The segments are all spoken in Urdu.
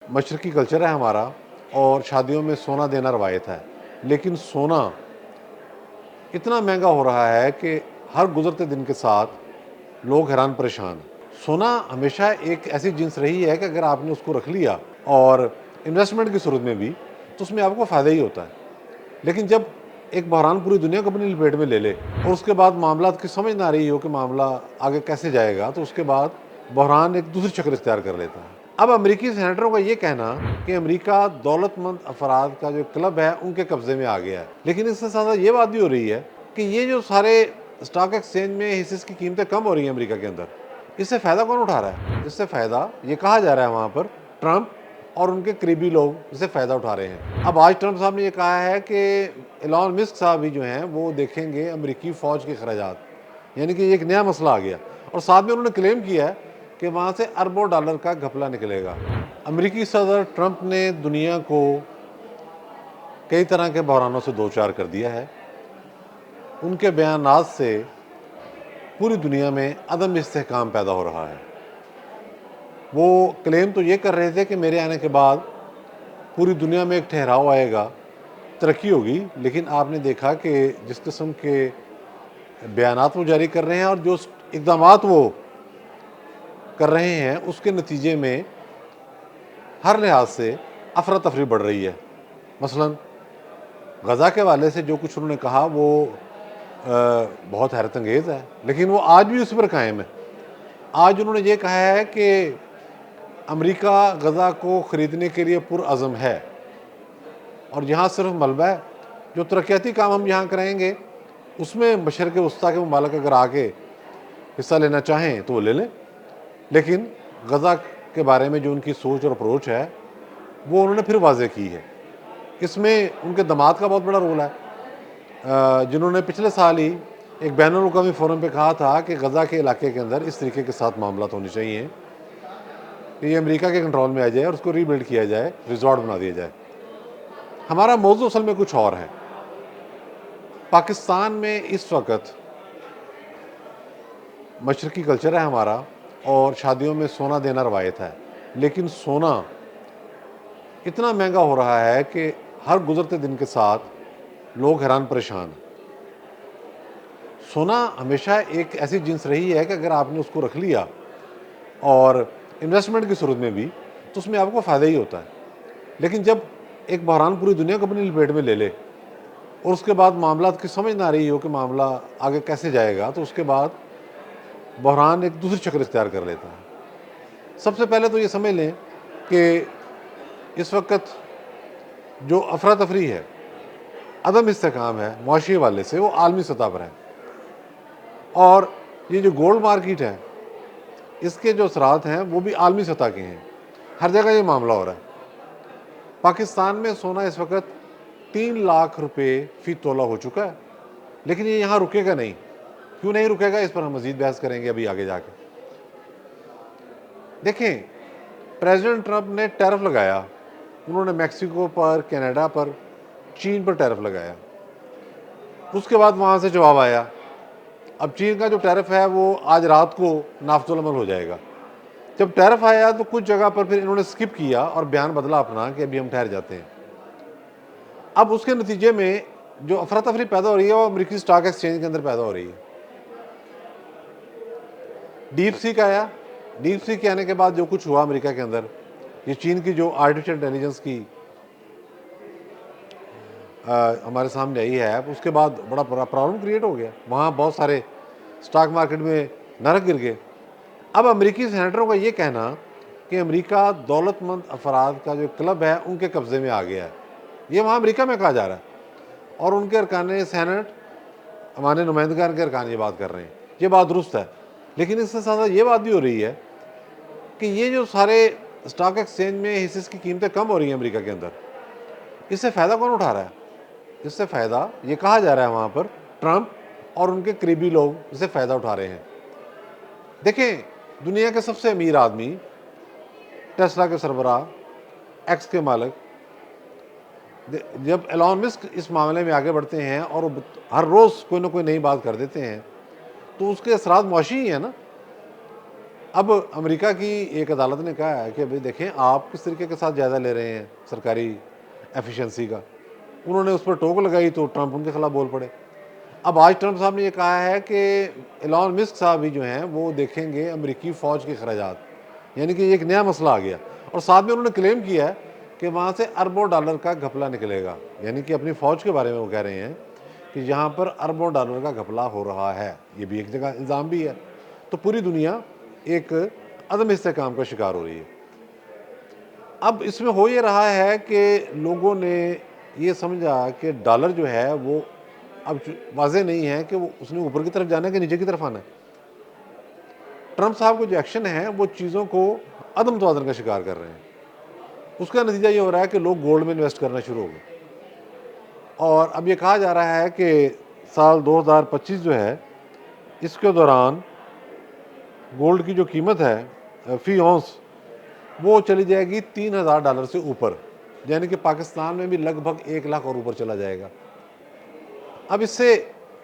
مشرقی کلچر ہے ہمارا اور شادیوں میں سونا دینا روایت ہے، لیکن سونا اتنا مہنگا ہو رہا ہے کہ ہر گزرتے دن کے ساتھ لوگ حیران پریشان ہیں۔ سونا ہمیشہ ایک ایسی جنس رہی ہے کہ اگر آپ نے اس کو رکھ لیا اور انویسٹمنٹ کی صورت میں بھی تو اس میں آپ کو فائدہ ہی ہوتا ہے، لیکن جب ایک بحران پوری دنیا کو اپنی لپیٹ میں لے لے اور اس کے بعد معاملات کی سمجھ نہ رہی ہو کہ معاملہ آگے کیسے جائے گا، تو اس کے بعد بحران ایک دوسری شکل اختیار کر لیتا ہے۔ اب امریکی سینیٹروں کا یہ کہنا کہ امریکہ دولت مند افراد کا جو کلب ہے ان کے قبضے میں آ گیا ہے، لیکن اس سے ساتھ یہ بات بھی ہو رہی ہے کہ یہ جو سارے اسٹاک ایکسچینج میں حصص کی قیمتیں کم ہو رہی ہیں امریکہ کے اندر، اس سے فائدہ کون اٹھا رہا ہے؟ اس سے فائدہ یہ کہا جا رہا ہے وہاں پر ٹرمپ اور ان کے قریبی لوگ اس سے فائدہ اٹھا رہے ہیں۔ اب آج ٹرمپ صاحب نے یہ کہا ہے کہ ایلان مسک صاحب بھی جو ہیں وہ دیکھیں گے امریکی فوج کے اخراجات، یعنی کہ یہ ایک نیا مسئلہ آ گیا، اور ساتھ میں انہوں نے کلیم کیا ہے کہ وہاں سے اربوں ڈالر کا گھپلہ نکلے گا۔ امریکی صدر ٹرمپ نے دنیا کو کئی طرح کے بحرانوں سے دوچار کر دیا ہے۔ ان کے بیانات سے پوری دنیا میں عدم استحکام پیدا ہو رہا ہے۔ وہ کلیم تو یہ کر رہے تھے کہ میرے آنے کے بعد پوری دنیا میں ایک ٹھہراؤ آئے گا، ترقی ہوگی، لیکن آپ نے دیکھا کہ جس قسم کے بیانات وہ جاری کر رہے ہیں اور جو اقدامات وہ کر رہے ہیں اس کے نتیجے میں ہر لحاظ سے افراتفری بڑھ رہی ہے۔ مثلا غزہ کے حوالے سے جو کچھ انہوں نے کہا وہ بہت حیرت انگیز ہے، لیکن وہ آج بھی اسی پر قائم ہے۔ آج انہوں نے یہ کہا ہے کہ امریکہ غزہ کو خریدنے کے لیے پرعزم ہے، اور یہاں صرف ملبہ ہے، جو ترقیاتی کام ہم یہاں کریں گے اس میں مشرق وسطیٰ کے ممالک اگر آگے حصہ لینا چاہیں تو وہ لے لیں، لیکن غزہ کے بارے میں جو ان کی سوچ اور اپروچ ہے وہ انہوں نے پھر واضح کی ہے۔ اس میں ان کے داماد کا بہت بڑا رول ہے، جنہوں نے پچھلے سال ہی ایک بین الاقوامی فورم پہ کہا تھا کہ غزہ کے علاقے کے اندر اس طریقے کے ساتھ معاملات ہونے چاہیے کہ یہ امریکہ کے کنٹرول میں آ جائے اور اس کو ری بلڈ کیا جائے، ریزورٹ بنا دیا جائے۔ ہمارا موضوع اصل میں کچھ اور ہے۔ پاکستان میں اس وقت مشرقی کلچر ہے ہمارا اور شادیوں میں سونا دینا روایت ہے، لیکن سونا اتنا مہنگا ہو رہا ہے کہ ہر گزرتے دن کے ساتھ لوگ حیران پریشان ہیں۔ سونا ہمیشہ ایک ایسی جنس رہی ہے کہ اگر آپ نے اس کو رکھ لیا اور انویسٹمنٹ کی صورت میں بھی تو اس میں آپ کو فائدہ ہی ہوتا ہے، لیکن جب ایک بحران پوری دنیا کو اپنی لپیٹ میں لے لے اور اس کے بعد معاملات کی سمجھ نہ رہی ہو کہ معاملہ آگے کیسے جائے گا، تو اس کے بعد بحران ایک دوسری شکل اختیار کر لیتا ہے۔ سب سے پہلے تو یہ سمجھ لیں کہ اس وقت جو افراتفری ہے، عدم استحکام ہے معاشی حوالے سے، وہ عالمی سطح پر ہے، اور یہ جو گولڈ مارکیٹ ہے اس کے جو اثرات ہیں وہ بھی عالمی سطح کے ہیں، ہر جگہ یہ معاملہ ہو رہا ہے۔ پاکستان میں سونا اس وقت 3 لاکھ روپے فی تولہ ہو چکا ہے، لیکن یہ یہاں رکے گا نہیں۔ کیوں نہیں رکے گا، اس پر ہم مزید بحث کریں گے ابھی آگے جا کے۔ دیکھیں، پریزیڈنٹ ٹرمپ نے ٹیرف لگایا، انہوں نے میکسیکو پر، کینیڈا پر، چین پر ٹیرف لگایا، اس کے بعد وہاں سے جواب آیا۔ اب چین کا جو ٹیرف ہے وہ آج رات کو نافذ العمل ہو جائے گا۔ جب ٹیرف آیا تو کچھ جگہ پر پھر انہوں نے سکپ کیا اور بیان بدلا اپنا کہ ابھی ہم ٹھہر جاتے ہیں۔ اب اس کے نتیجے میں جو افراتفری پیدا ہو رہی ہے وہ امریکی اسٹاک ایکسچینج کے اندر پیدا ہو رہی ہے۔ ڈیپ سی کا آیا، ڈیپ سی کے آنے کے بعد جو کچھ ہوا امریکہ کے اندر، یہ چین کی جو آرٹیفیشل انٹیلیجنس کی ہمارے سامنے آئی ہے، اس کے بعد بڑا پرابلم کریٹ ہو گیا، وہاں بہت سارے اسٹاک مارکیٹ میں نرک گر گئے۔ اب امریکی سینیٹروں کا یہ کہنا کہ امریکہ دولت مند افراد کا جو کلب ہے ان کے قبضے میں آ گیا ہے، یہ وہاں امریکہ میں کہا جا رہا ہے، اور ان کے ارکان سینٹ، ہمارے نمائندگان کے ارکان یہ بات کر رہے ہیں۔ یہ بات درست ہے، لیکن اس سے ساتھ یہ بات بھی ہو رہی ہے کہ یہ جو سارے اسٹاک ایکسچینج میں حصص کی قیمتیں کم ہو رہی ہیں امریکہ کے اندر، اس سے فائدہ کون اٹھا رہا ہے؟ اس سے فائدہ یہ کہا جا رہا ہے وہاں پر ٹرمپ اور ان کے قریبی لوگ اس سے فائدہ اٹھا رہے ہیں۔ دیکھیں، دنیا کے سب سے امیر آدمی، ٹیسلا کے سربراہ، ایکس کے مالک، جب ایلان مسک اس معاملے میں آگے بڑھتے ہیں اور وہ ہر روز کوئی نہ کوئی نئی بات کر دیتے ہیں تو اس کے اثرات معاشی ہی ہیں نا۔ اب امریکہ کی ایک عدالت نے کہا ہے کہ بھئی دیکھیں آپ کس طریقے کے ساتھ جائزہ لے رہے ہیں سرکاری ایفیشنسی کا. انہوں نے اس پر ٹوک لگائی تو ٹرمپ ان کے خلاف بول پڑے. اب آج ٹرمپ صاحب نے یہ کہا ہے کہ ایلان مسک صاحب بھی جو ہیں وہ دیکھیں گے امریکی فوج کے اخراجات، یعنی کہ یہ ایک نیا مسئلہ آ گیا. اور ساتھ میں انہوں نے کلیم کیا ہے کہ وہاں سے اربوں ڈالر کا گھپلہ نکلے گا، یعنی کہ اپنی فوج کے بارے میں وہ کہہ رہے ہیں کہ یہاں پر اربوں ڈالر کا گھپلہ ہو رہا ہے. یہ بھی ایک جگہ الزام بھی ہے. تو پوری دنیا ایک عدم استحکام کا شکار ہو رہی ہے. اب اس میں ہو یہ رہا ہے کہ لوگوں نے یہ سمجھا کہ ڈالر جو ہے وہ اب واضح نہیں ہے کہ وہ اس نے اوپر کی طرف جانا ہے کہ نیچے کی طرف آنا ہے. ٹرمپ صاحب کو جو ایکشن ہے وہ چیزوں کو عدم توازن کا شکار کر رہے ہیں. اس کا نتیجہ یہ ہو رہا ہے کہ لوگ گولڈ میں انویسٹ کرنا شروع ہو گئے. اور اب یہ کہا جا رہا ہے کہ سال 2025 جو ہے اس کے دوران گولڈ کی جو قیمت ہے فی اونس وہ چلی جائے گی $3,000 سے اوپر، یعنی کہ پاکستان میں بھی لگ بھگ 1 لاکھ اور اوپر چلا جائے گا. اب اس سے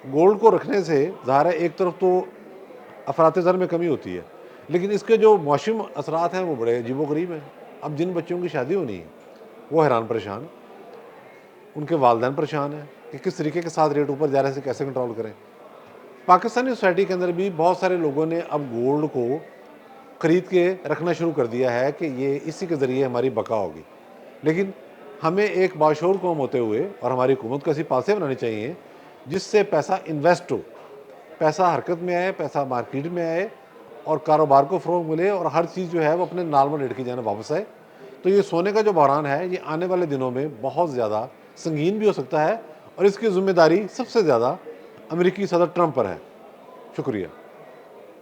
گولڈ کو رکھنے سے ظاہر ہے ایک طرف تو افراط زر میں کمی ہوتی ہے، لیکن اس کے جو معاشی اثرات ہیں وہ بڑے عجیب و غریب ہیں. اب جن بچوں کی شادی ہونی ہے وہ حیران پریشان ہیں، ان کے والدین پریشان ہیں کہ کس طریقے کے ساتھ ریٹ اوپر جا رہے سے کیسے کنٹرول کریں. پاکستانی سوسائٹی کے اندر بھی بہت سارے لوگوں نے اب گولڈ کو خرید کے رکھنا شروع کر دیا ہے کہ یہ اسی کے ذریعے ہماری بقا ہوگی. لیکن ہمیں ایک باشعور قوم ہوتے ہوئے اور ہماری حکومت کو ایسی پالیسیاں بنانی چاہیے جس سے پیسہ انویسٹ ہو، پیسہ حرکت میں آئے، پیسہ مارکیٹ میں آئے اور کاروبار کو فروغ ملے اور ہر چیز جو ہے وہ اپنے نارمل ریٹ کی جانب واپس آئے. تو یہ سونے کا جو بحران ہے یہ آنے والے دنوں میں بہت زیادہ سنگین بھی ہو سکتا ہے اور اس کی ذمہ داری سب سے زیادہ امریکی صدر ٹرمپ پر ہے. شکریہ.